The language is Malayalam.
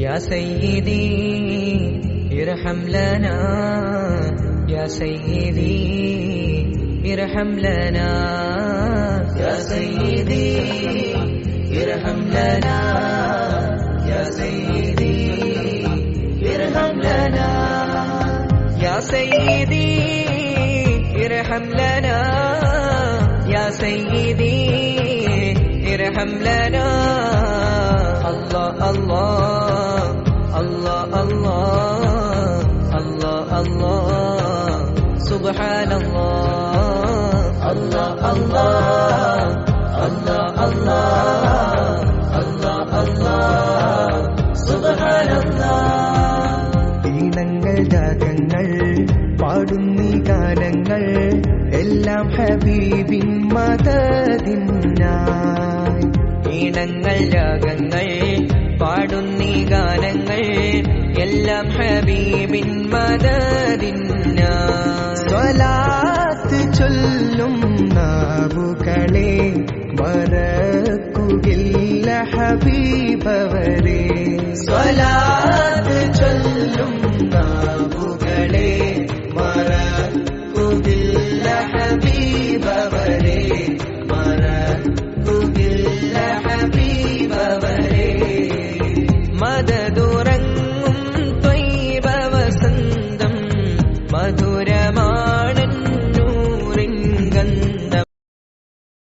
يا سيدي ارحم لنا يا سيدي ارحم لنا يا سيدي ارحم لنا يا سيدي ارحم لنا يا سيدي ارحم لنا يا سيدي ارحم لنا الله الله الله الله الله الله سبحان الله الله الله الله الله الله الله سبحان الله ഈണങ്ങൾ രാഗങ്ങൾ പാടുന്നീ ഗാനങ്ങൾ എല്ലാം ഹബീബിൻ മദദിനായി ഈണങ്ങൾ രാഗങ്ങൾ പാടുന്നീ ഗാനങ്ങൾ എല്ലാം ഹബീബിൻ മദദിനായി സ്വലാത്ത് ചൊല്ലും നാവുകളെ മറക്കുകയില്ല ഹബീബവരെ സ്വലാത്ത് ചൊല്ലും